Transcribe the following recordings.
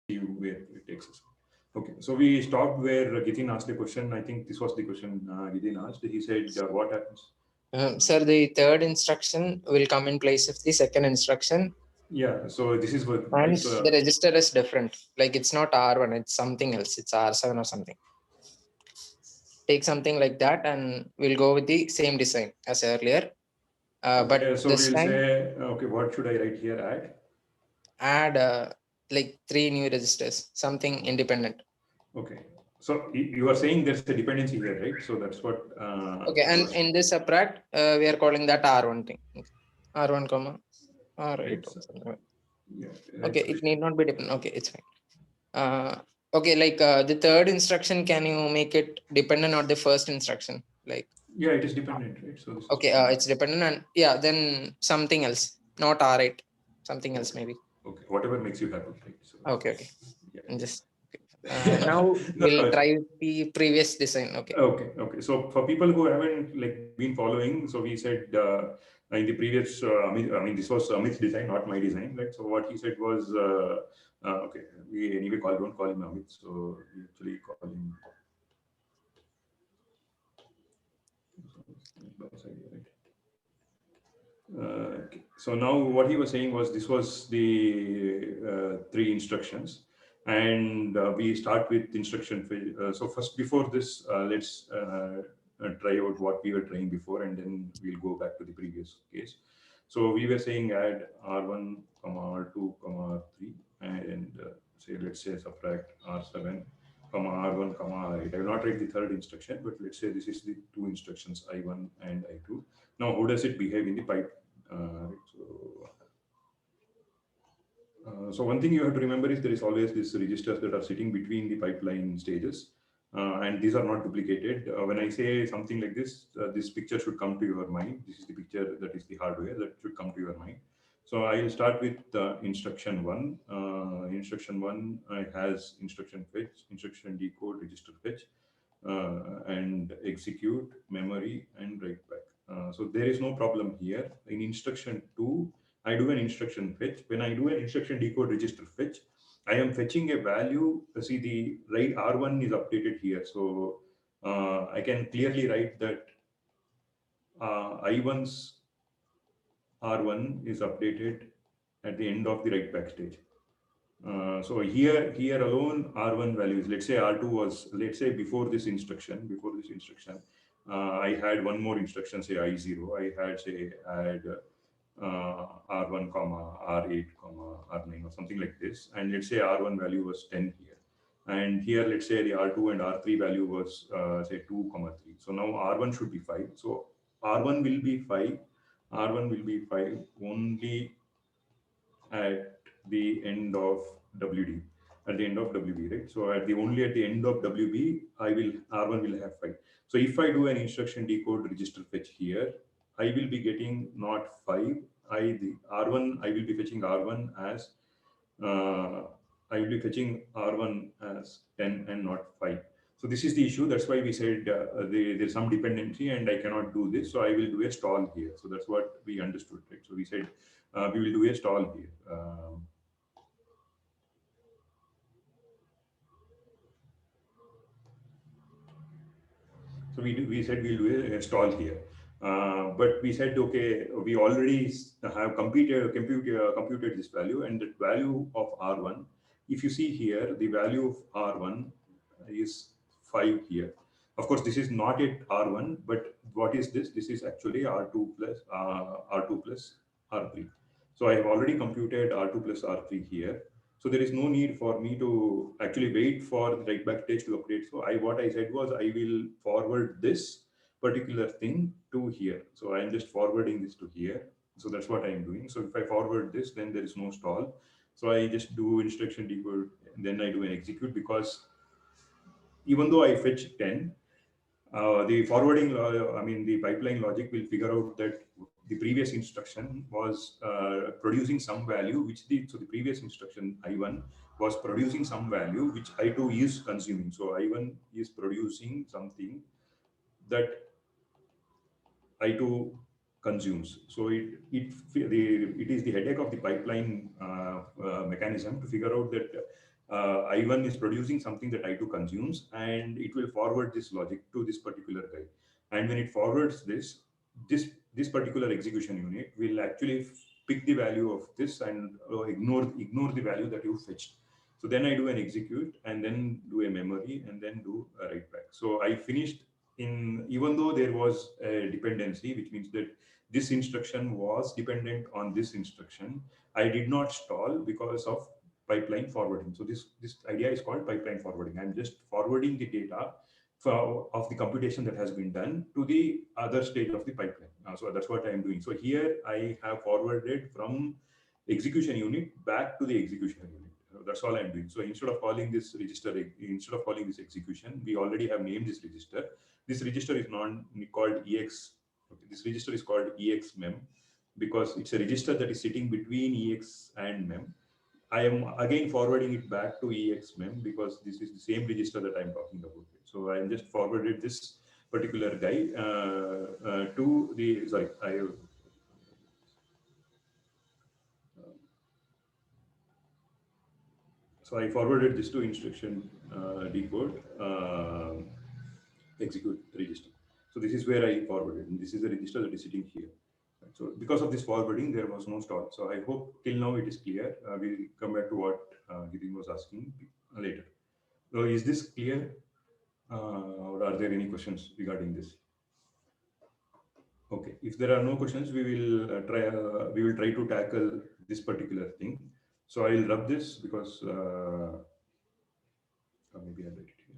see where it takes us. Okay, so we stopped where Gitin asked a question. I think this was the question Gitin asked. He said, what happens? Sir, the third instruction will come in place of the second instruction, Yeah, so this is what, right? and So, the register is different. Like it's not R1, it's something else. It's R7 or something. Take something like that, and we'll go with the same design as earlier. okay, But so this we'll time, say, okay, what should I write here? Add? add like 3 new registers, something independent. Okay, so you are saying there's a dependency here, right? So that's what Okay, you and are, in this subtract, we are calling that R1 thing. R1 comma R8 right? or So, something. yeah, Okay, right. So it need not be dependent. Okay, it's fine. Okay, like the third instruction, can you make it dependent on the first instruction? Like, yeah, it is dependent, right? So this is okay, dependent. it's dependent on, yeah, then something else, not R8, something else Okay, maybe. okay, whatever makes you happy, right? So Okay, okay. yeah, And just yeah. now No, we'll no, try with the previous design. Okay. okay, okay. So for people who haven't like been following, so we said in the previous, I mean, this was Amit's design, not my design, right? So what he said was, okay, we anyway don't call him Amit, so we actually call him. Nice idea, right? Okay. So now what he was saying was this was the three instructions, and we start with instruction. So first, before this, let's try out what we were trying before, and then we'll go back to the previous case. So we were saying add R1, R2, R3, and say let's say subtract R7, R1, R8. I will not write the third instruction, but let's say this is the two instructions I1 and I2. Now, how does it behave in the pipe? So one thing you have to remember is there is always these registers that are sitting between the pipeline stages, and these are not duplicated. When I say something like this picture should come to your mind. This is the picture that is the hardware that should come to your mind. So I will start with instruction one. Instruction one has instruction fetch, instruction decode, register fetch, and execute, memory, and write back. So there is no problem here. In instruction two, I do an instruction fetch. When I do an instruction decode register fetch, I am fetching a value. See, the right R1 is updated here. So I can clearly write that I1's R1 is updated at the end of the write back stage. So here alone R1 values, let's say R2 was, let's say before this instruction, I had one more instruction, say I0. I had say add R1 comma R8 comma R9 or something like this, and let's say R1 value was 10 here, and here let's say the R2 and R3 value was say 2 comma 3. So now R1 should be 5. So R1 will be 5. R1 will be 5 only at the end of WD, at the end of WB, right? So only at the end of WB, R1 will have 5. So if I do an instruction decode register fetch here, I will be getting not 5. The R1, I will be fetching R1 as uh, I will be fetching R1 as 10 and not 5. So this is the issue. That's why we said there's some dependency and I cannot do this. So I will do a stall here. So that's what we understood, right? So we said we will do a stall here. So we said we'll do a stall here. But we said, okay, we already have computed this value, and the value of R1, if you see here, the value of R1 is 5 here. Of course, this is not at R1, but what is this? This is actually R2 plus R3. So I have already computed R2 plus R3 here. So there is no need for me to actually wait for the write back stage to update. So what I said was I will forward this particular thing to here. So I am just forwarding this to here. So that's what I am doing. So if I forward this, then there is no stall. So I just do instruction decode, and then I do an execute, because even though I fetch 10, the I mean, the pipeline logic will figure out that the previous instruction was producing some value, so the previous instruction I1 was producing some value which I2 is consuming. So I1 is producing something that I2 consumes. So it is the headache of the pipeline mechanism to figure out that I1 is producing something that I2 consumes, and it will forward this logic to this particular guy. And when it forwards this particular execution unit will actually pick the value of this and ignore the value that you fetched. So then I do an execute and then do a memory and then do a write back. So I finished even though there was a dependency, which means that this instruction was dependent on this instruction, I did not stall because of pipeline forwarding. So this idea is called pipeline forwarding. I'm just forwarding the data of the computation that has been done to the other stage of the pipeline. So that's what I'm doing. So here I have forwarded from execution unit back to the execution unit. That's all I'm doing. So instead of calling this register, instead of calling this execution, we already have named this register. This register is not called EX. Okay, this register is called EX mem because it's a register that is sitting between EX and mem. I am again forwarding it back to EXMEM because this is the same register that I'm talking about. So I just forwarded this particular guy to the, sorry, so I forwarded this to instruction decode execute register. So this is where I forwarded, and this is the register that is sitting here. So because of this forwarding, there was no stall. So I hope till now it is clear. We'll come back to what Gideon was asking later. So is this clear? Or are there any questions regarding this? Okay, if there are no questions, we will try to tackle this particular thing. So I'll rub this because maybe I'll write it here.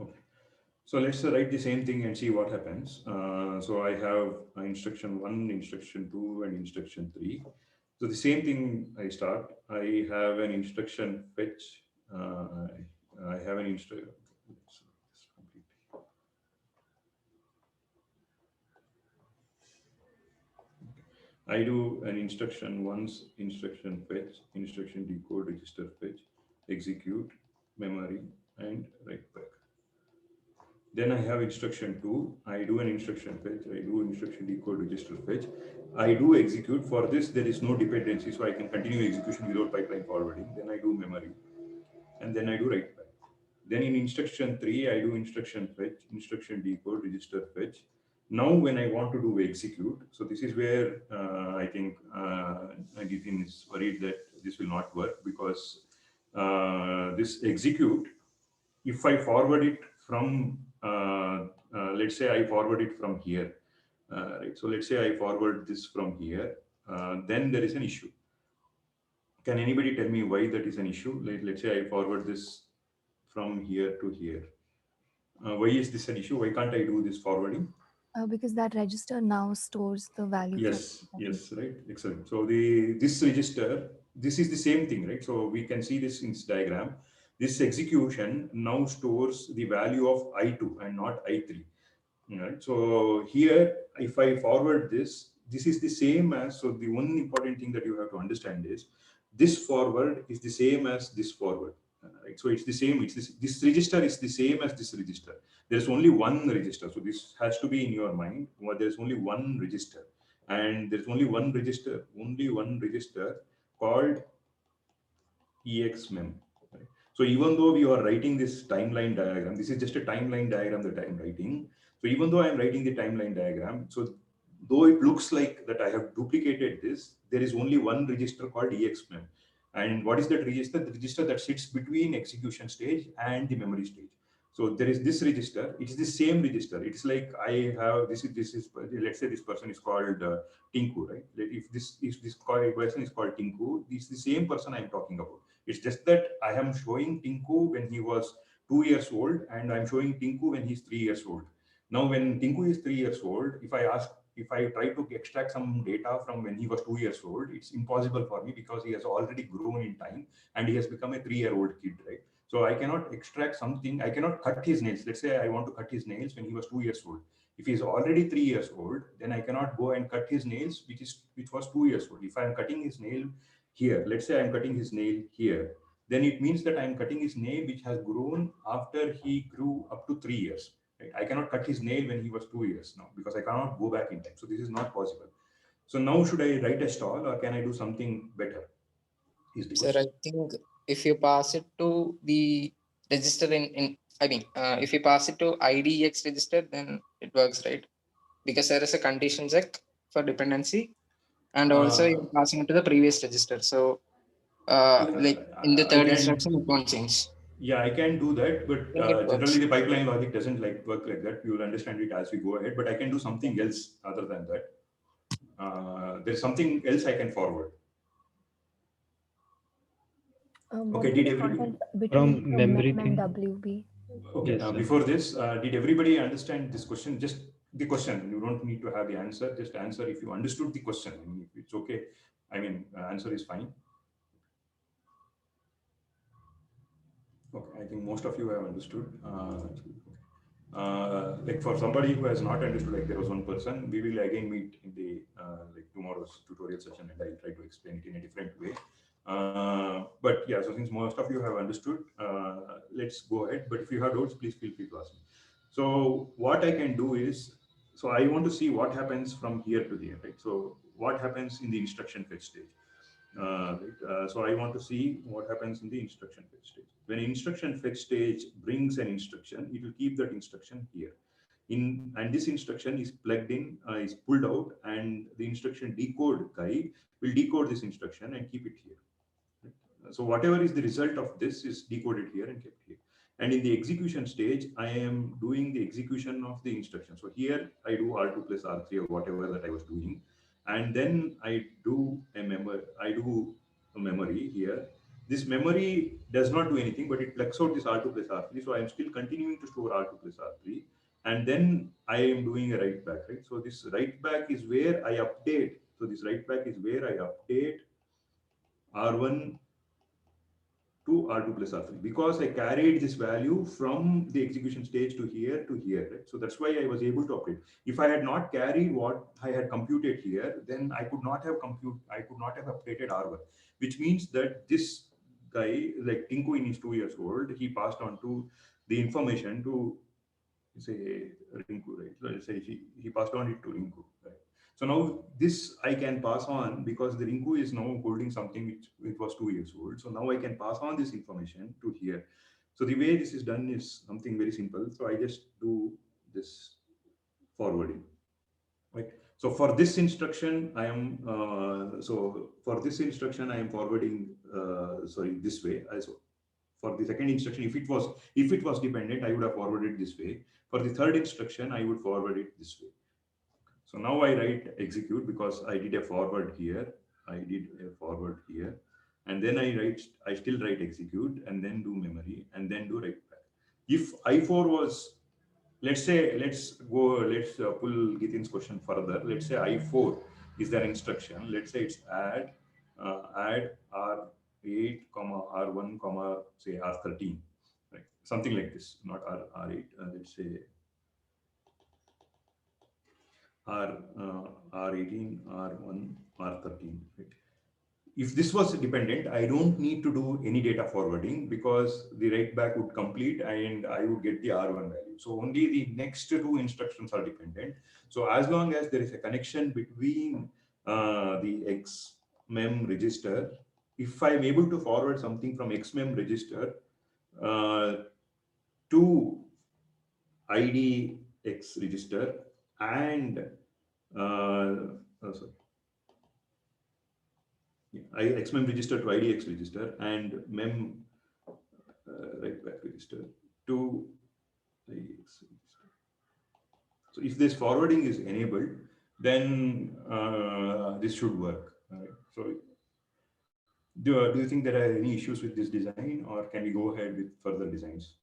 Okay. So let's write the same thing and see what happens. So I have instruction 1, instruction 2, and instruction 3. So the same thing I start. I have an instruction fetch. I have an instruction. I do an instruction once, instruction fetch, instruction decode, register fetch, execute, memory, and write back. Then I have instruction 2. I do an instruction fetch. I do instruction decode, register fetch. I do execute. For this, there is no dependency, so I can continue execution without pipeline forwarding. Then I do memory, and then I do write back. Then in instruction 3, I do instruction fetch, instruction decode, register fetch. Now, when I want to do execute, so this is where I think Gitin is worried that this will not work because this execute, if I forward it from, let's say I forward it from here, right? So let's say I forward this from here, then there is an issue. Can anybody tell me why that is an issue? Let's say I forward this from here to here. Why is this an issue? Why can't I do this forwarding? Because that register now stores the value. Yes, yes, right. Excellent. So this register, this is the same thing, right? So we can see this in this diagram. This execution now stores the value of I2 and not I3. Right. So here, if I forward this, this is the same as, so the one important thing that you have to understand is this forward is the same as this forward. Right. So it's the same, this register is the same as this register. There's only one register. So this has to be in your mind. There's only one register. And there's only one register called EXMEM. Right? So even though we are writing this timeline diagram, this is just a timeline diagram that I'm writing. So even though I'm writing the timeline diagram, so though it looks like that I have duplicated this, there is only one register called EXMEM. And what is that register? The register that sits between execution stage and the memory stage. So there is this register. It's the same register. It's like I have this is let's say this person is called Tinku, right? If this person is called Tinku, this is the same person I'm talking about. It's just that I am showing Tinku when he was 2 years old, and I'm showing Tinku when he's 3 years old. Now, when Tinku is 3 years old, if I try to extract some data from when he was 2 years old, it's impossible for me because he has already grown in time and he has become a 3-year-old kid, right? So I cannot extract something. I cannot cut his nails. Let's say I want to cut his nails when he was 2 years old. If he's already 3 years old, then I cannot go and cut his nails, which was 2 years old. If I'm cutting his nail, here, let's say I'm cutting his nail here, then it means that I'm cutting his nail which has grown after he grew up to 3 years. Right? I cannot cut his nail when he was 2 years now because I cannot go back in time. So this is not possible. So now should I write a stall or can I do something better? Is the Sir, question. I think if you pass it to the register if you pass it to IDEX register, then it works, right? Because there is a condition check for dependency, and also Uh, you're passing it to the previous register. So, like in the I third can, instruction, it won't change. yeah, I can do that, I but think it generally works. the pipeline logic doesn't like work like that. You will understand it as we go ahead, but I can do something else other than that. There's something else I can forward. What Okay, is did the everybody? content between From the memory mem and thing. WB? Okay, Yes, sir. before this, did everybody understand this question? Just the question. You don't need to have the answer. Just answer if you understood the question. I mean, if it's okay. I mean, answer is fine. Okay, I think most of you have understood. Like for somebody who has not understood, like there was one person, we will again meet in the like tomorrow's tutorial session, and I'll try to explain it in a different way. But yeah, so since most of you have understood, let's go ahead. But if you have doubts, please feel free to ask me. So what I can do is, so I want to see what happens from here to there, right? So what happens in the instruction fetch stage? So I want to see what happens in the instruction fetch stage. When instruction fetch stage brings an instruction, it will keep that instruction here. And this instruction is plugged in, is pulled out, and the instruction decode guy will decode this instruction and keep it here. So whatever is the result of this is decoded here and kept here. And in the execution stage, I am doing the execution of the instruction. So here I do R2 plus R3 or whatever that I was doing. And then I do a memory here. This memory does not do anything, but it plugs out this R2 plus R3. So I am still continuing to store R2 plus R3. And then I am doing a write back, right? So this write back is where I update. So this write back is where I update R1 to R2 plus R3 because I carried this value from the execution stage to here, right? So that's why I was able to update. If I had not carried what I had computed here, then I could not have updated R1, which means that this guy, like Tinku in his 2 years old, he passed on to the information to say Rinku, right? So let's say he passed on it to Rinku, right? So now this I can pass on because the Rinku is now holding something which it was 2 years old. So now I can pass on this information to here. So the way this is done is something very simple. So I just do this forwarding, right? So for this instruction, I am forwarding. Sorry, this way. For the second instruction, if it was dependent, I would have forwarded this way. For the third instruction, I would forward it this way. So now I write execute because I did a forward here. And then I still write execute and then do memory and then do write back. If I4 was, let's pull Gitin's question further. Let's say I4 is their instruction. Let's say it's add R8, R1, say R13, right? Something like this, not R8. Let's say R18, R1, R13. Right? If this was dependent, I don't need to do any data forwarding because the write back would complete and I would get the R1 value. So only the next two instructions are dependent. So as long as there is a connection between the XMEM register, if I'm able to forward something from XMEM register to IDX register and XMEM register to IDX register and MEM write back register to IDX register. So if this forwarding is enabled, then this should work. Right? So do you think there are any issues with this design, or can we go ahead with further designs?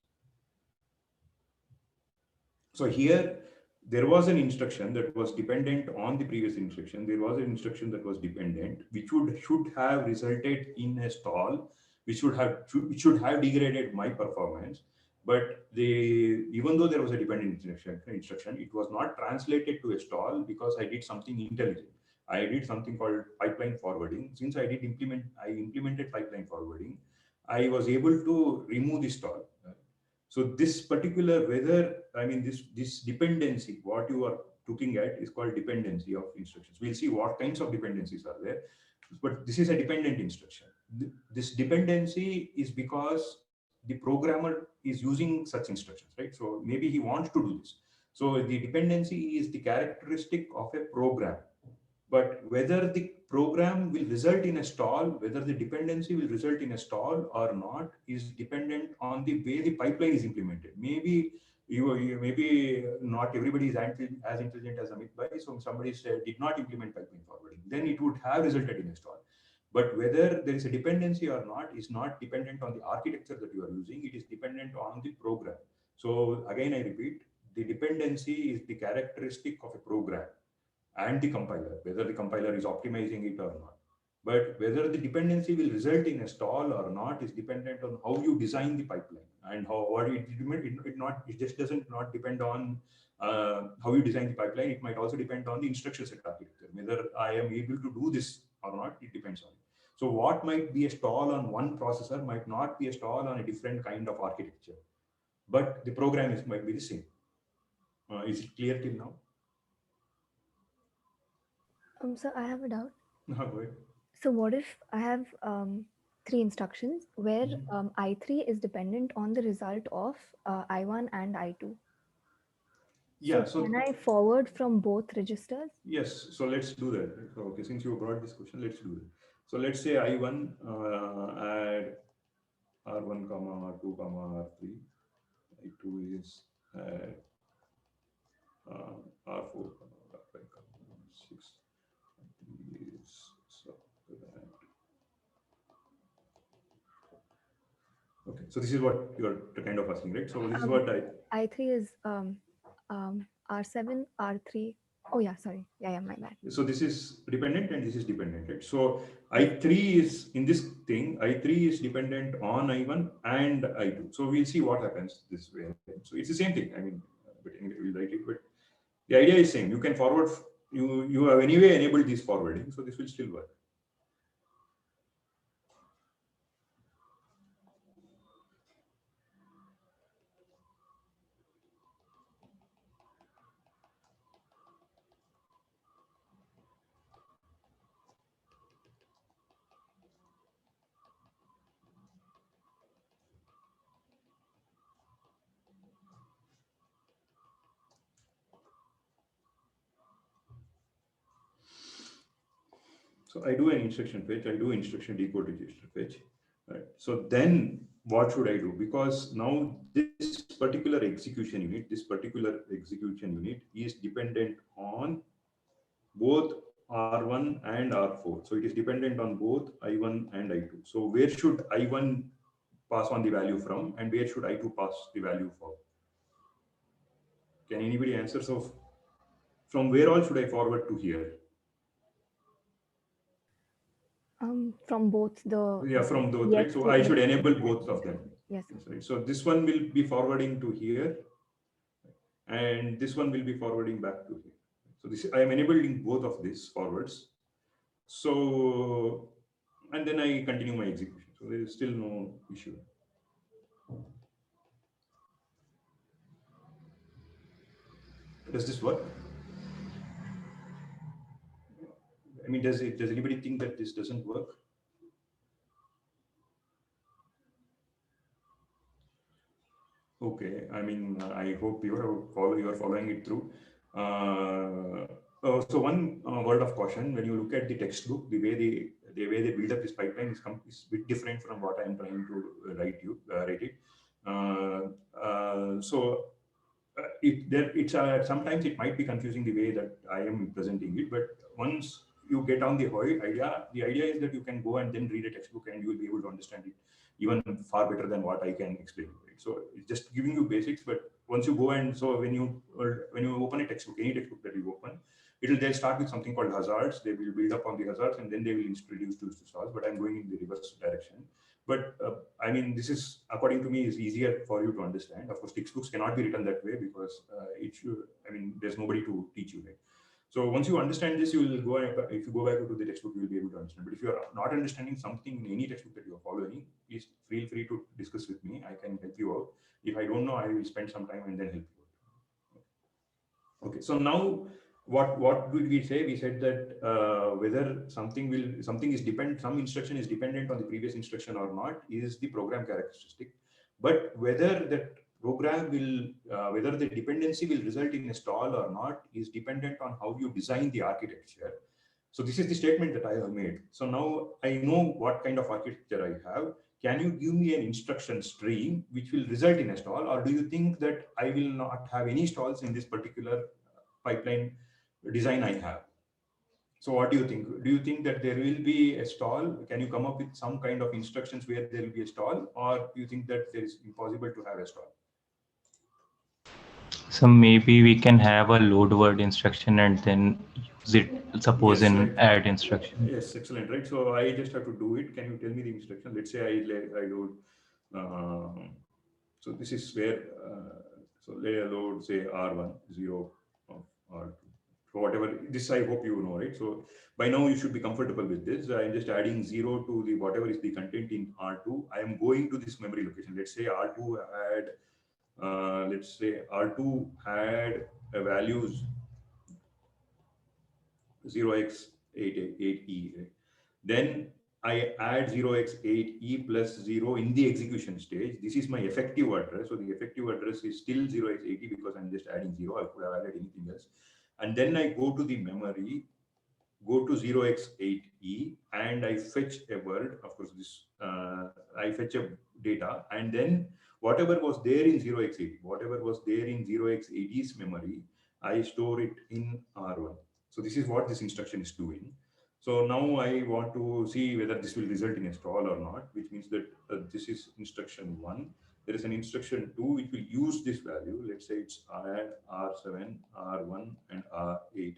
So here, there was an instruction that was dependent on the previous instruction. There was an instruction that was dependent, which should have resulted in a stall, which should have degraded my performance. But even though there was a dependent instruction, it was not translated to a stall because I did something intelligent. I did something called pipeline forwarding. Since I implemented pipeline forwarding, I was able to remove the stall. So this particular whether, I mean, this dependency, what you are looking at is called dependency of instructions. We'll see what kinds of dependencies are there, but this is a dependent instruction. This dependency is because the programmer is using such instructions, right? So maybe he wants to do this. So the dependency is the characteristic of a program. But whether the program will result in a stall, whether the dependency will result in a stall or not, is dependent on the way the pipeline is implemented. Maybe maybe not everybody is as intelligent as Amit Bhai, so somebody said did not implement pipeline forwarding, then it would have resulted in a stall. But whether there is a dependency or not is not dependent on the architecture that you are using. It is dependent on the program. So again, I repeat, the dependency is the characteristic of a program and the compiler, whether the compiler is optimizing it or not. But whether the dependency will result in a stall or not is dependent on how you design the pipeline and how what it just doesn't not depend on how you design the pipeline. It might also depend on the instruction set architecture. Whether I am able to do this or not, it depends on it. So what might be a stall on one processor might not be a stall on a different kind of architecture, but the program might be the same. Is it clear till now? So I have a doubt. No, go ahead. So what if I have three instructions where I3 is dependent on the result of I1 and I2? Yeah, So can I forward from both registers? yes, so let's do that. So, okay, since you brought this question, let's do that. So let's say I1 add R1 comma R2 comma R3. I2 is add R4 comma R5 comma R6. I3 is subtract. Okay, so this is what you're kind of asking, right? So this is what I3 is R7, R3. Oh yeah, sorry. Yeah, my bad. So this is dependent and this is dependent, right? So I3 is in this thing, I3 is dependent on I1 and I2. So we'll see what happens this way. So it's the same thing. I mean, but anyway, we'll write it. But the idea is same. You can forward. You have anyway enabled this forwarding, so this will still work. So I do an instruction fetch, I do instruction decode register fetch. Right. So then what should I do? Because now this particular execution unit is dependent on both R1 and R4. So it is dependent on both I1 and I2. So where should I1 pass on the value from and where should I2 pass the value from? Can anybody answer? So from where all should I forward to here? From both the from both, right? So I should enable both of them. Yes. Right. So this one will be forwarding to here, and this one will be forwarding back to here. So this I am enabling both of these forwards. So and then I continue my execution. So there is still no issue. Does this work? I mean, does anybody think that this doesn't work? Okay, I mean, I hope you are following it through. So one word of caution: when you look at the textbook, the way they build up this pipeline is a bit different from what I am trying to write it. Sometimes it might be confusing the way that I am presenting it, but once you get on the idea, the idea is that you can go and then read a textbook and you will be able to understand it even far better than what I can explain. Right? So it's just giving you basics, but once you go and so when you open a textbook, any textbook that you open, they'll start with something called hazards. They will build up on the hazards and then they will introduce tools to stalls. But I'm going in the reverse direction. But I mean, this is, according to me, is easier for you to understand. Of course, textbooks cannot be written that way because there's nobody to teach you, right? So once you understand this, you will go, if you go back to the textbook, you will be able to understand. But if you are not understanding something in any textbook that you are following, please feel free to discuss with me. I can help you out. If I don't know, I will spend some time and then help you out. Okay, so now what did we say? We said that whether some instruction is dependent on the previous instruction or not is the program characteristic. But whether that program will, whether the dependency will result in a stall or not is dependent on how you design the architecture. So this is the statement that I have made. So now I know what kind of architecture I have. Can you give me an instruction stream which will result in a stall, or do you think that I will not have any stalls in this particular pipeline design I have? So what do you think? Do you think that there will be a stall? Can you come up with some kind of instructions where there will be a stall, or do you think that there is impossible to have a stall? So maybe we can have a load word instruction and then use it, suppose Yes, in right. add instruction. Yes, excellent, right? So I just have to do it. Can you tell me the instruction? Let's say I load. So this is where, so lay a load, say R1, 0 of R2. So whatever, this I hope you know, right? So by now you should be comfortable with this. I'm just adding 0 to the whatever is the content in R2. I am going to this memory location. Let's say R2 had, let's say R2 had a values 0x8e. Right? Then I add 0x8e plus 0 in the execution stage. This is my effective address. So the effective address is still 0x80 because I'm just adding 0. I could have added anything else. And then I go to the memory, go to 0x8e, and I fetch a word. Of course, this I fetch a data, and then whatever was there in 0x80, whatever was there in 0x80's memory, I store it in R1. So this is what this instruction is doing. So now I want to see whether this will result in a stall or not, which means that this is instruction 1. There is an instruction 2 which will use this value. Let's say it's add R7, R1, and R8.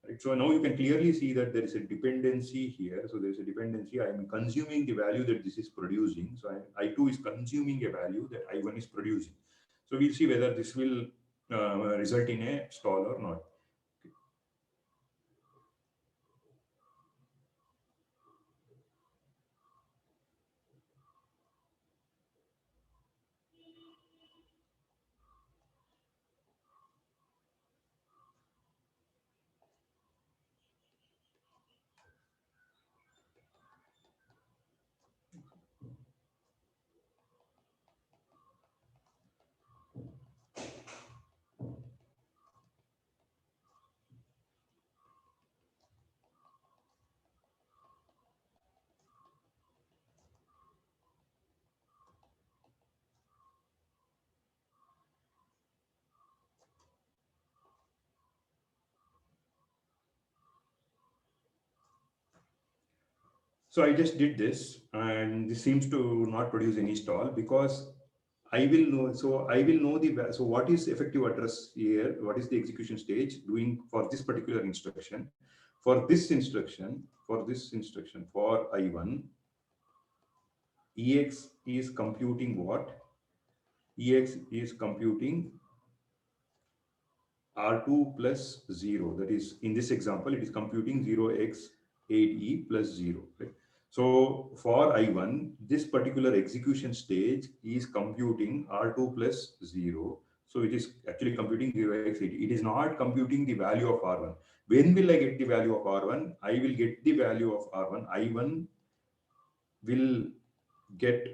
Right? So now you can clearly see that there is a dependency here. So there is a dependency. I am consuming the value that this is producing. So I2 is consuming a value that I1 is producing. So we'll see whether this will result in a stall or not. So I just did this, and this seems to not produce any stall because I will know. So I will know the, so what is effective address here? What is the execution stage doing for this particular instruction? For this instruction, for I1, EX is computing what? EX is computing R2 plus 0. That is, in this example, it is computing 0x8e plus 0. Right? So for I1, this particular execution stage is computing R2 plus 0. So it is actually computing 0x80. It is not computing the value of R1. When will I get the value of R1? I will get the value of R1. I1 will get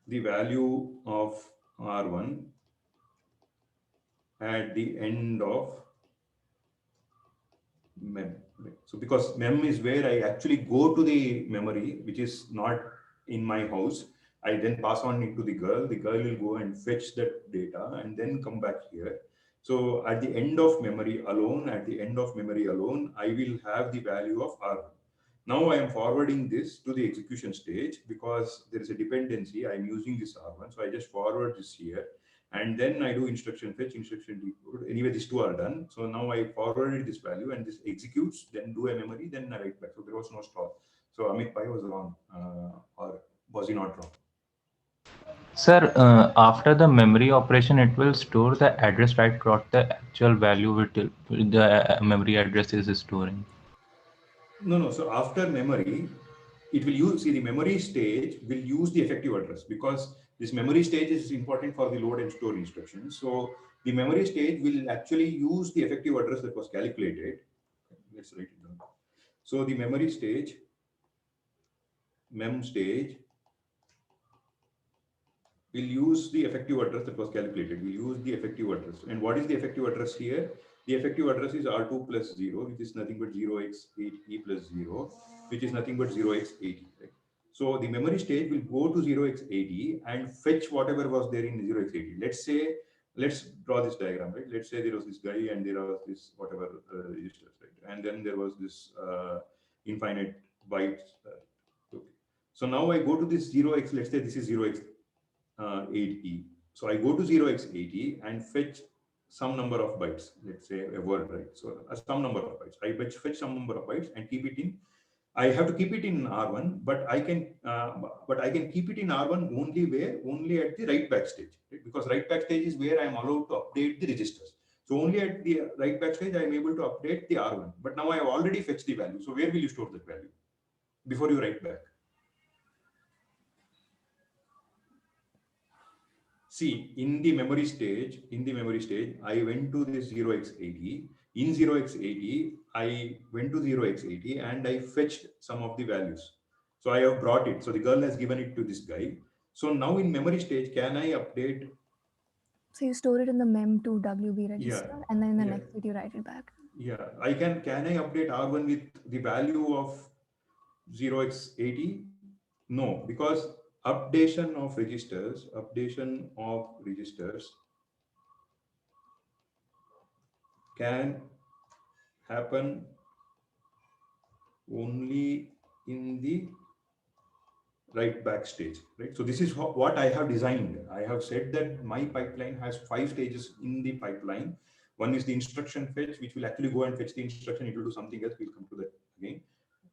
the value of R1 at the end of mem. So because mem is where I actually go to the memory, which is not in my house. I then pass on it to the girl. The girl will go and fetch that data and then come back here. So at the end of memory alone, I will have the value of R1. Now I am forwarding this to the execution stage because there is a dependency. I'm using this R1. So I just forward this here. And then I do instruction fetch, instruction decode. Anyway, these two are done. So now I forwarded this value and this executes, then do a memory, then I write back. So there was no stall. So Amit Pai was wrong, or was he not wrong? Sir, after the memory operation, it will store the address, right? Not the actual value the memory address is storing. No, no. So after memory, it will use, see, the memory stage will use the effective address, because this memory stage is important for the load and store instructions. So the memory stage will actually use the effective address that was calculated. Let's write it down. So the memory stage, mem stage, will use the effective address that was calculated. We'll use the effective address. And what is the effective address here? The effective address is R2 plus 0, which is nothing but 0x8e plus 0, which is nothing but 0x80. Right? So the memory stage will go to 0x80 and fetch whatever was there in 0x80. Let's say, let's draw this diagram, right? Let's say there was this guy and there was this whatever registers, right? And then there was this infinite bytes. Okay. So now I go to this 0x, let's say this is 0x 8e. So I go to 0x80 and fetch some number of bytes, let's say a word, right? So some number of bytes. I fetch some number of bytes and keep it in. I have to keep it in R1, but I can keep it in R1 only where, only at the write back stage, right? Because write back stage is where I am allowed to update the registers. So only at the write back stage I am able to update the R1. But now I have already fetched the value. So where will you store that value before you write back? See, in the memory stage, I went to this 0x80. In 0x80, I went to 0x80 and I fetched some of the values. So I have brought it. So the girl has given it to this guy. So now in memory stage, can I update? So you store it in the mem2 WB register, Yeah, and then in the yeah. next bit you write it back. Yeah, I can I update R1 with the value of 0x80? No, because updation of registers can happen only in the write back stage, right? So this is what I have designed. I have said that my pipeline has 5 stages in the pipeline. One is the instruction fetch, which will actually go and fetch the instruction. It will do something else. We'll come to that again.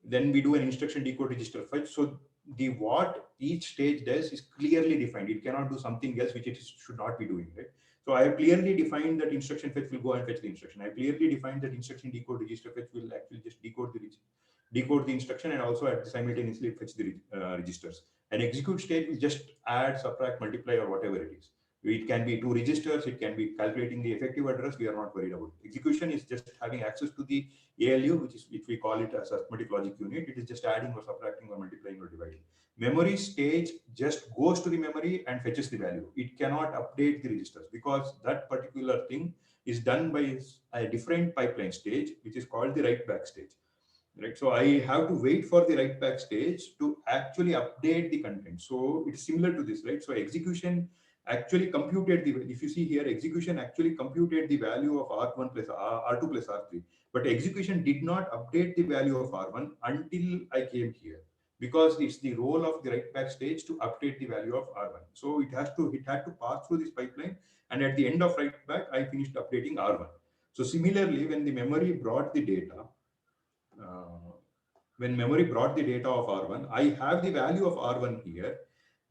Then we do an instruction decode register fetch. So the what each stage does is clearly defined. It cannot do something else which it should not be doing, right? So I have clearly defined that instruction fetch will go and fetch the instruction. I clearly defined that instruction decode register fetch will actually just decode the instruction and also simultaneously fetch the registers. An execute stage will just add, subtract, multiply, or whatever it is. It can be 2 registers. It can be calculating the effective address. We are not worried about it. Execution is just having access to the ALU, which we call it as arithmetic logic unit. It is just adding or subtracting or multiplying or dividing. Memory stage just goes to the memory and fetches the value. It cannot update the registers because that particular thing is done by a different pipeline stage, which is called the write back stage. Right, so I have to wait for the write back stage to actually update the content. So it's similar to this, right? So execution actually computed the, if you see here, execution actually computed the value of R1 plus R2 plus R3, but execution did not update the value of R1 until I came here, because it's the role of the write back stage to update the value of R1. So it had to pass through this pipeline, and at the end of write back, I finished updating R1. So similarly, when the memory brought the data, when memory brought the data of R1, I have the value of R1 here,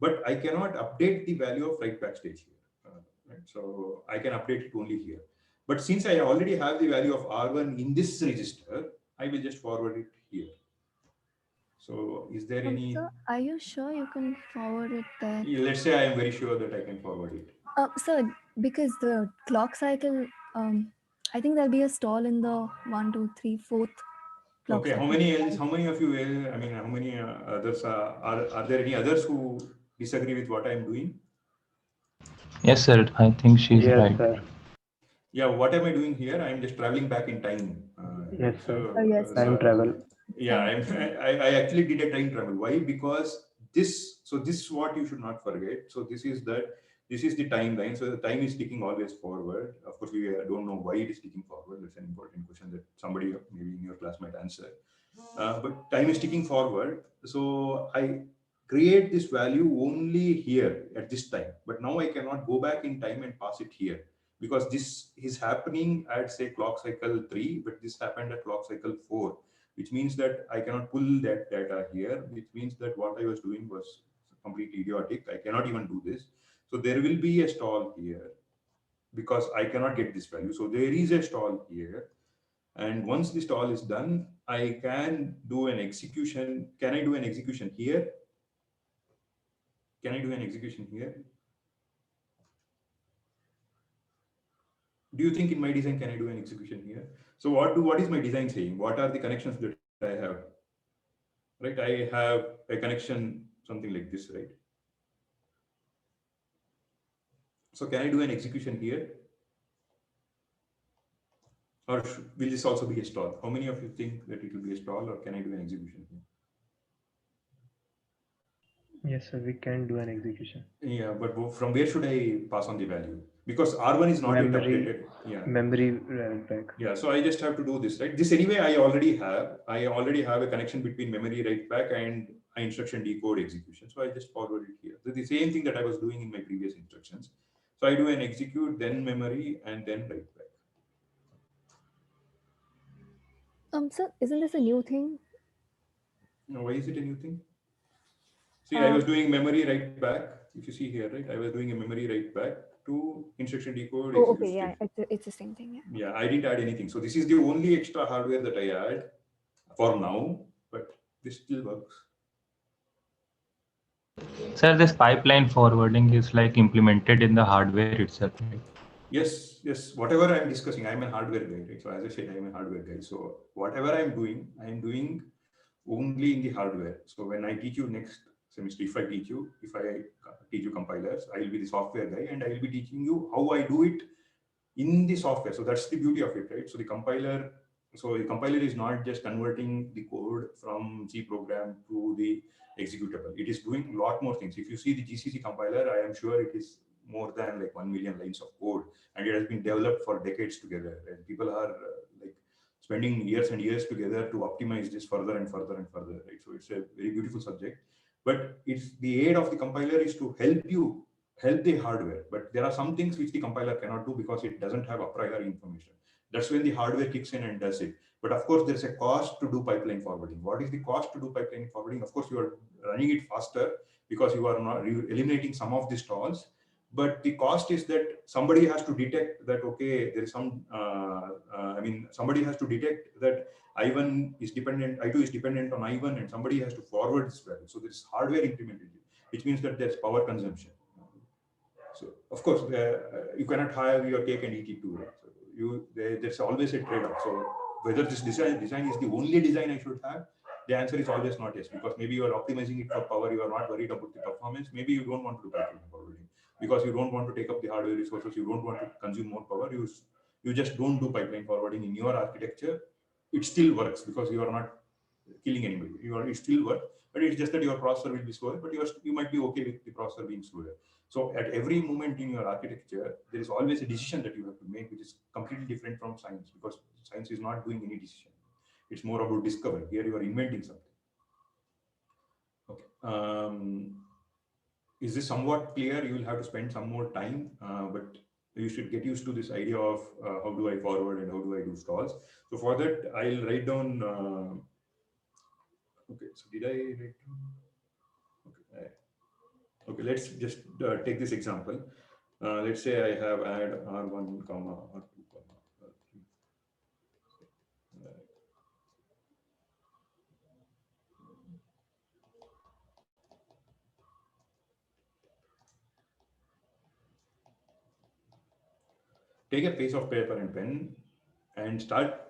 but I cannot update the value of write back stage here. Right? So I can update it only here. But since I already have the value of R1 in this register, I will just forward it here. So is there any... Sir, are you sure you can forward it there? Let's say I am very sure that I can forward it. Sir, because the clock cycle, I think there'll be a stall in the 1, 2, 3, 4th clock Okay, cycle. how many of you, I mean, how many others are there any others who disagree with what I am doing? Yes, sir. I think she's right. Sir. Yeah, what am I doing here? I'm just traveling back in time. Yes, sir. Yes. Time travel. Yeah, I actually did a time travel. Why? Because this is what you should not forget. So this is the timeline. So the time is ticking always forward. Of course, we don't know why it is ticking forward. That's an important question that somebody maybe in your class might answer. But time is ticking forward. So I create this value only here at this time. But now I cannot go back in time and pass it here, because this is happening at, say, clock cycle 3, but this happened at clock cycle 4, which means that I cannot pull that data here, which means that what I was doing was completely idiotic. I cannot even do this. So there will be a stall here because I cannot get this value. So there is a stall here. And once the stall is done, I can do an execution. Can I do an execution here? Can I do an execution here? Do you think in my design, can I do an execution here? So what is my design saying? What are the connections that I have? Right, I have a connection, something like this, right? So can I do an execution here? Or will this also be a stall? How many of you think that it will be a stall, or can I do an execution here? Yes, sir, we can do an execution. Yeah, but from where should I pass on the value? Because R1 is not yet updated. Yeah. Memory write back. Yeah, so I just have to do this, right? This anyway, I already have a connection between memory write back and instruction decode execution. So I just forward it here. So the same thing that I was doing in my previous instructions. So I do an execute, then memory, and then write back. So isn't this a new thing? Now, why is it a new thing? See, I was doing memory write back. If you see here, right, I was doing a memory write back to instruction decode. Oh, okay, yeah, it's the same thing. Yeah. Yeah, I didn't add anything. So this is the only extra hardware that I add for now, but this still works. Sir, this pipeline forwarding is like implemented in the hardware itself, right? Yes, yes. Whatever I'm discussing, I'm a hardware guy, right? So as I said, I'm a hardware guy. So whatever I'm doing only in the hardware. So when I teach you next semester, if I teach you compilers, I will be the software guy, and I will be teaching you how I do it in the software. So that's the beauty of it, right? So the compiler is not just converting the code from C program to the executable. It is doing a lot more things. If you see the GCC compiler, I am sure it is more than like 1 million lines of code, and it has been developed for decades together. And people are like spending years and years together to optimize this further and further and further, right? So it's a very beautiful subject. But it's the aid of the compiler is to help the hardware. But there are some things which the compiler cannot do because it doesn't have a priori information. That's when the hardware kicks in and does it. But of course, there's a cost to do pipeline forwarding. What is the cost to do pipeline forwarding? Of course, you are running it faster because you are not eliminating some of the stalls. But the cost is that somebody has to detect that, okay, there is some, somebody has to detect that I2 is dependent on I1, and somebody has to forward this value. So there's hardware implemented, which means that there's power consumption. So of course, you cannot have your cake and eat it too, right? So there's always a trade-off. So whether this design is the only design I should have, the answer is always not yes, because maybe you are optimizing it for power, you are not worried about the performance. Maybe you don't want to do pipeline forwarding because you don't want to take up the hardware resources, you don't want to consume more power. You just don't do pipeline forwarding in your architecture. It still works because you are not killing anybody. It still works, but it's just that your processor will be slower, but you might be okay with the processor being slower. So at every moment in your architecture, there is always a decision that you have to make, which is completely different from science, because science is not doing any decision. It's more about discovery. Here you are inventing something. Okay. Is this somewhat clear? You will have to spend some more time, but you should get used to this idea of how do I forward and how do I do stalls. So for that, I'll write down. Okay, so did I write down? Okay, let's just take this example. Let's say I have add R1, R2, R3. Take a piece of paper and pen and start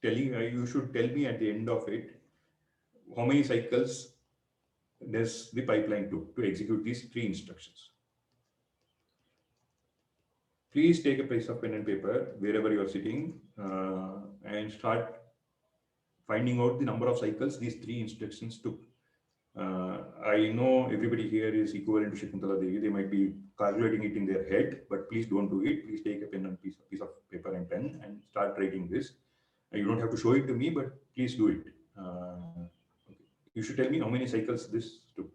telling, you should tell me at the end of it, how many cycles does the pipeline do to execute these 3 instructions. Please take a piece of pen and paper wherever you are sitting and start finding out the number of cycles these 3 instructions took. I know everybody here is equivalent to Shakuntala Devi. They might be calculating it in their head, but please don't do it. Please take a pen and piece of paper and pen and start writing this. You don't have to show it to me, but please do it. Okay. You should tell me how many cycles this took.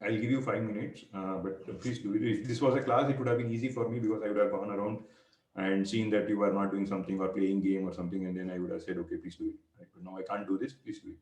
I'll give you 5 minutes, but please do it. If this was a class, it would have been easy for me because I would have gone around and seen that you are not doing something or playing game or something, and then I would have said, okay, please do it. Right? But now I can't do this, please do it.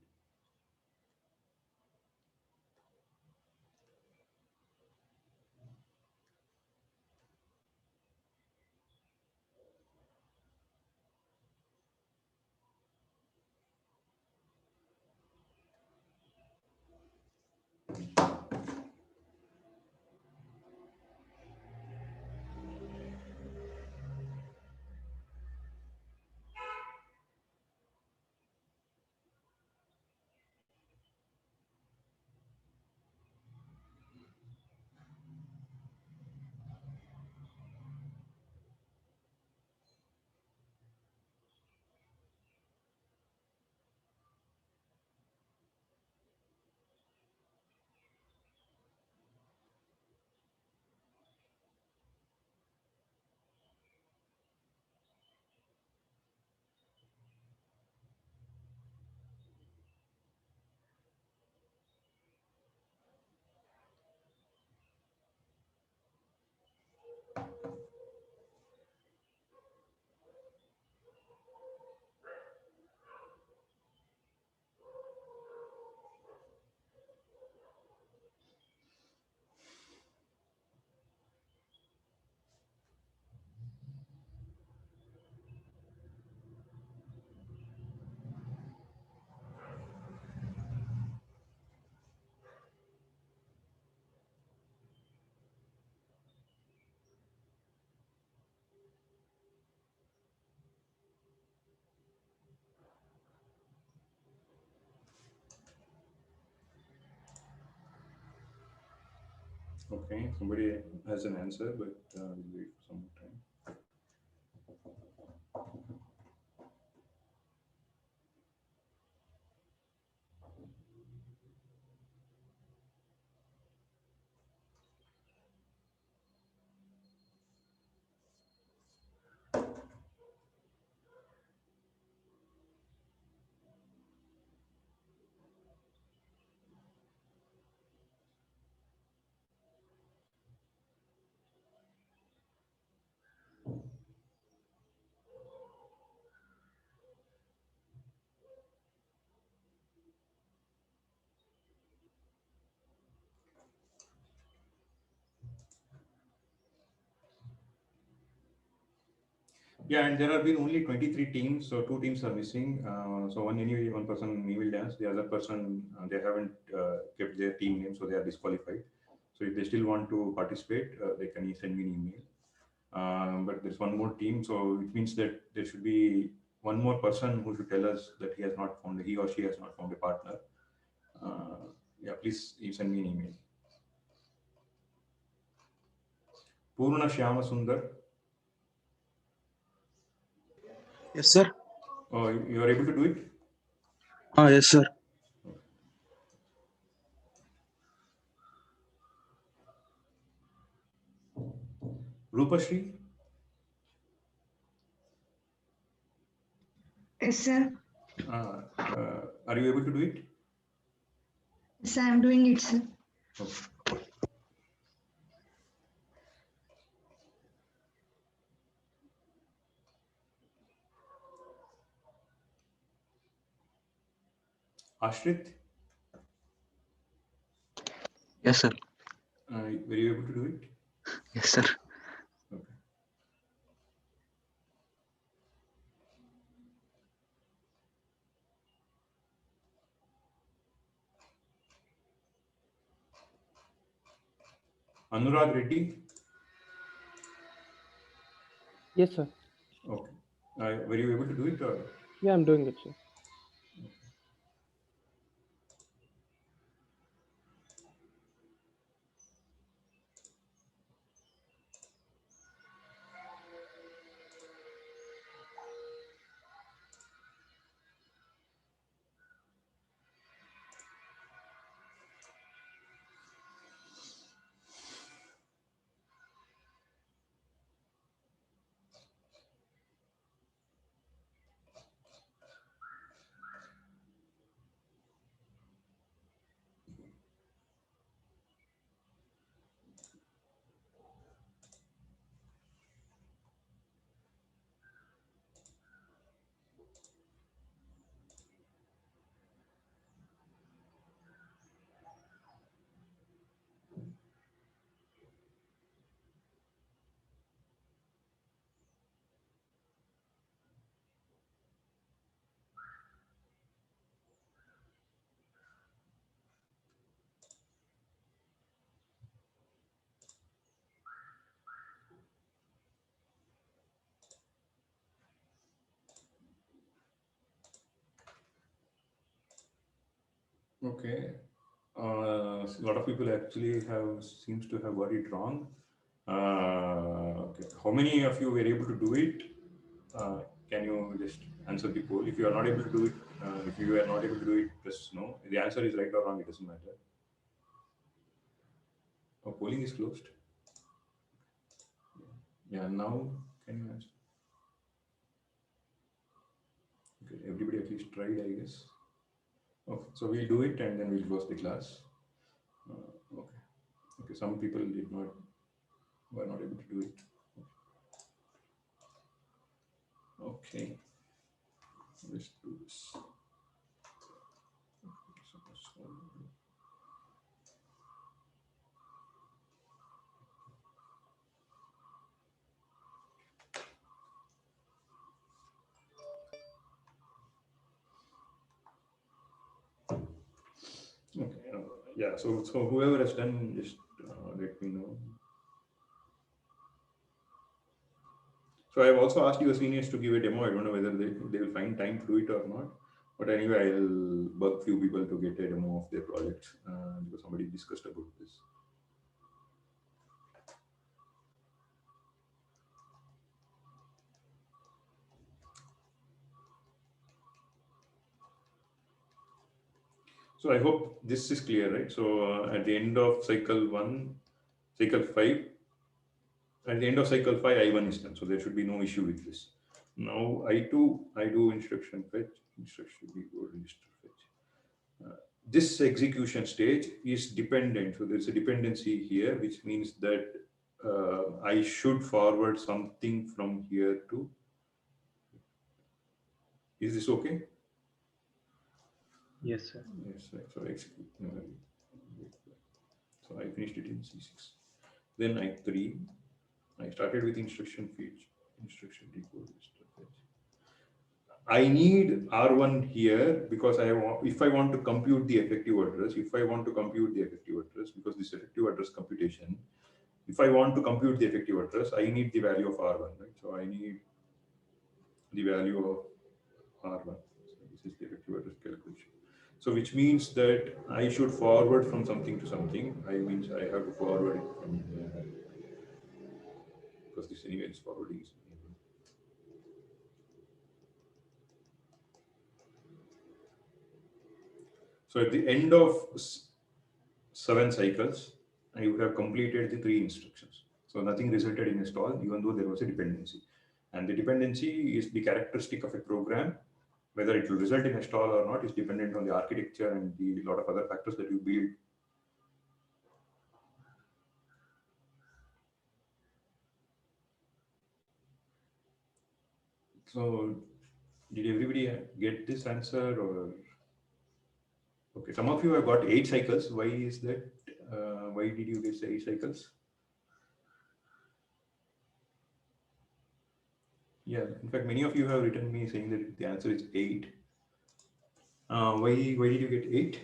Okay, somebody has an answer, but we'll wait for some more time. Yeah, and there have been only 23 teams, so two teams are missing. So one person will dance, the other person they haven't kept their team name, so they are disqualified. So if they still want to participate, they can send me an email. But there's one more team, so it means that there should be one more person who should tell us that he or she has not found a partner. Yeah, please you send me an email. Purna Shyama Sundar. Yes, sir. Oh, you are able to do it? Yes, sir. Rupashri. Yes, sir. Are you able to do it? Yes, I am doing it, sir. Okay. Ashrit, Yes, sir. were you able to do it? Yes, sir. Okay. Anurag Reddy. Yes, sir. Okay. Were you able to do it? Or? Yeah, I'm doing it, sir. Okay. A lot of people actually seems to have got it wrong. Okay. How many of you were able to do it? Can you just answer the poll? If you are not able to do it, if you are not able to do it, press no. The answer is right or wrong, it doesn't matter. Oh, polling is closed. Yeah, now can you answer? Okay, everybody at least tried, I guess. Okay, so we'll do it and then we'll close the class. Okay. Okay, some people were not able to do it. Okay, let's do this. Okay, yeah, so whoever has done, just let me know. So I've also asked your seniors to give a demo. I don't know whether they will find time to do it or not. But anyway, I'll bug few people to get a demo of their project because somebody discussed about this. So I hope this is clear, right? So at the end of cycle 1, cycle 5, at the end of cycle 5, I1 is done. So there should be no issue with this. Now I2, I do instruction fetch, instruction decode, register fetch. This execution stage is dependent. So there's a dependency here, which means that I should forward something from here to. Is this okay? Yes, sir. Yes, right. So execute. So I finished it in C6. Then I3. I started with instruction fetch, instruction decode. I need R1 here because if I want to compute the effective address, because this effective address computation, if I want to compute the effective address, I need the value of R1, right? So I need the value of R1. So this is the effective address calculation. So which means that I should forward from something to something. I means I have to forward it from because this anyway is forwarding. So at the end of 7 cycles, I would have completed the 3 instructions. So nothing resulted in a stall, even though there was a dependency. And the dependency is the characteristic of a program. Whether it will result in a stall or not is dependent on the architecture and the lot of other factors that you build. So did everybody get this answer or? Okay, some of you have got 8 cycles. Why is that? Why did you get 8 cycles? Yeah, in fact, many of you have written me saying that the answer is 8. Why did you get 8?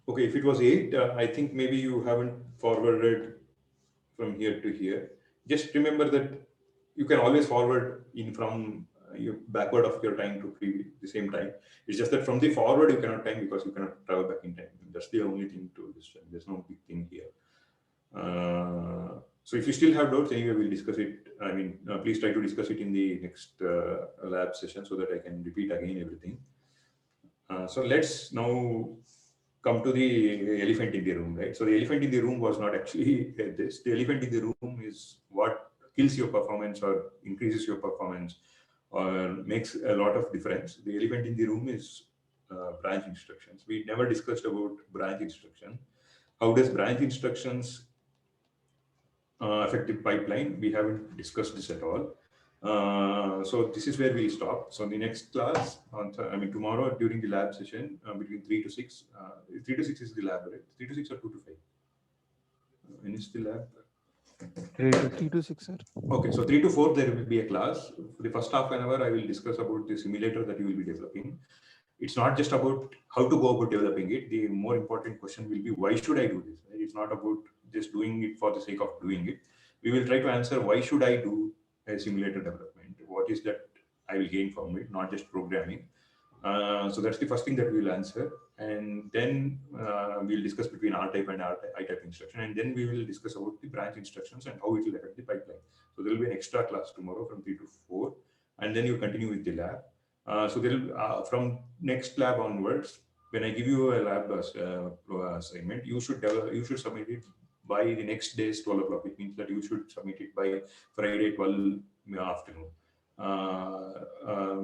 Okay, if it was 8, I think maybe you haven't forwarded from here to here. Just remember that you can always forward in from your backward of your time to the same time. It's just that from the forward you cannot time because you cannot travel back in time. That's the only thing to this. There's no big thing here. So if you still have doubts, anyway, we'll discuss it. I mean, please try to discuss it in the next lab session so that I can repeat again everything. So let's now come to the elephant in the room, right? So the elephant in the room was not actually this. The elephant in the room is what kills your performance or increases your performance or makes a lot of difference. The elephant in the room is branch instructions. We never discussed about branch instruction. How does branch instructions affect the pipeline? We haven't discussed this at all. So this is where we stop. So the next class, tomorrow during the lab session, between 3 to 6, 3 to 6 is the lab, right? 3 to 6 or 2 to 5? When is the lab? 3 to 6, sir. Okay, so 3 to 4, there will be a class. For the first half an hour, I will discuss about the simulator that you will be developing. It's not just about how to go about developing it. The more important question will be, why should I do this? Right? It's not about just doing it for the sake of doing it. We will try to answer, why should I do a simulator development? What is that I will gain from it, not just programming. So that's the first thing that we will answer. And then we'll discuss between R-type and I-type instruction. And then we will discuss about the branch instructions and how it will affect the pipeline. So there will be an extra class tomorrow from 3 to 4. And then you continue with the lab. So there from next lab onwards, when I give you a lab assignment, you should submit it by the next day's 12 o'clock. It means that you should submit it by Friday 12 afternoon.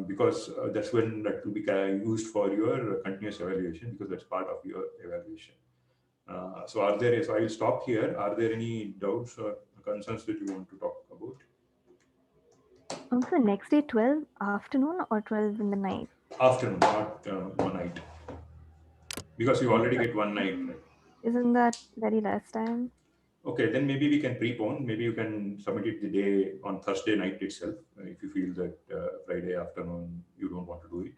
Because that's when that will be used for your continuous evaluation, because that's part of your evaluation. So I will stop here. Are there any doubts or concerns that you want to talk about? Also, next day 12 afternoon or 12 in the night? Afternoon, not one night. Because you already get one night, right? Isn't that very less time? Okay, then maybe we can prepone. Maybe you can submit it the day on Thursday night itself, if you feel that Friday afternoon you don't want to do it.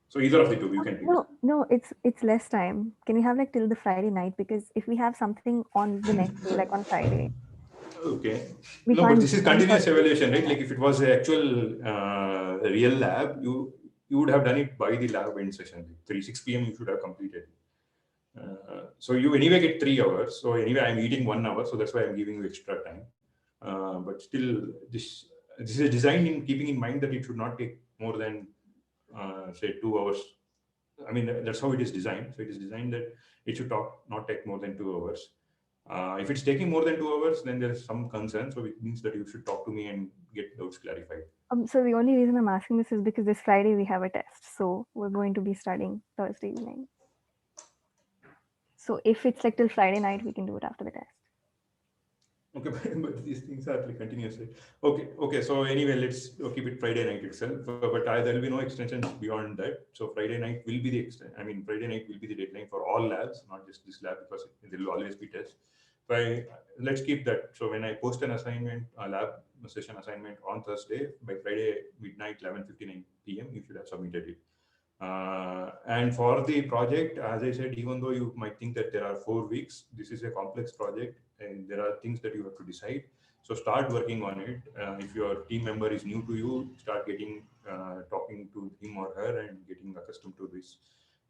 So either of the two, you can do. No, it's less time. Can you have like till the Friday night? Because if we have something on the next day, like on Friday. Okay. No, but this is continuous evaluation, right? Like if it was the actual real lab, you would have done it by the lab end session. 6 p.m. you should have completed. So you anyway get 3 hours. So anyway, I'm eating 1 hour. So that's why I'm giving you extra time. But still, this is a design in keeping in mind that it should not take more than say 2 hours. I mean, that's how it is designed. So it is designed that it should not take more than 2 hours. If it's taking more than 2 hours, then there is some concern. So it means that you should talk to me and get doubts clarified. So the only reason I'm asking this is because this Friday we have a test. So we're going to be studying Thursday evening. So if it's like till Friday night, we can do it after the test. Okay, but these things are like continuously. Okay. So anyway, let's keep it Friday night itself. But there will be no extensions beyond that. So Friday night will be the Friday night will be the deadline for all labs, not just this lab, because there will always be tests. Let's keep that. So when I post an assignment, a lab session assignment on Thursday, by Friday midnight, 11:59 p.m., you should have submitted it. And for the project, as I said, even though you might think that there are 4 weeks, this is a complex project and there are things that you have to decide. So start working on it. If your team member is new to you, start talking to him or her and getting accustomed to this.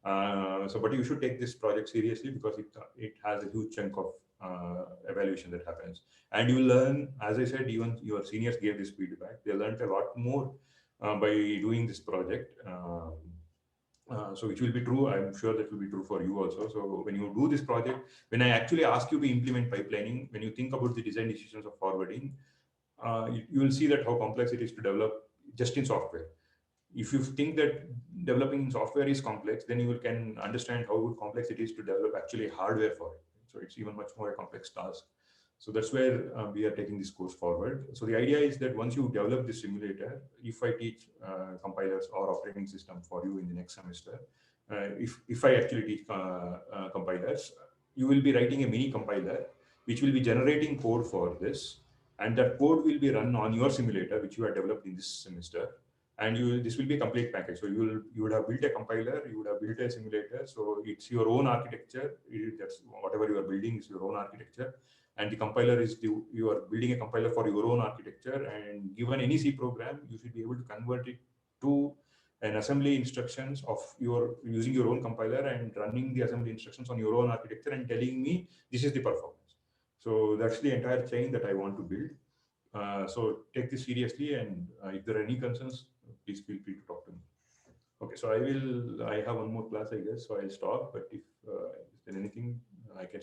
But you should take this project seriously because it has a huge chunk of evaluation that happens. And you learn, as I said, even your seniors gave this feedback. They learned a lot more by doing this project. So which will be true. I'm sure that will be true for you also. So when you do this project, when I actually ask you to implement pipelining, when you think about the design decisions of forwarding, you will see that how complex it is to develop just in software. If you think that developing in software is complex, then you can understand how complex it is to develop actually hardware for it. So it's even much more a complex task. So that's where we are taking this course forward. So the idea is that once you develop this simulator, if I teach compilers or operating system for you in the next semester, if I actually teach compilers, you will be writing a mini compiler, which will be generating code for this. And that code will be run on your simulator, which you have developed in this semester. And this will be a complete package. So you would have built a compiler, you would have built a simulator. So it's your own architecture. That's whatever you are building is your own architecture. And the compiler is you are building a compiler for your own architecture. And given any C program, you should be able to convert it to an assembly instructions of using your own compiler and running the assembly instructions on your own architecture and telling me this is the performance. So that's the entire chain that I want to build. So take this seriously, and if there are any concerns, please feel free to talk to me. Okay, so I have one more class, I guess, so I'll stop. But if there anything, I can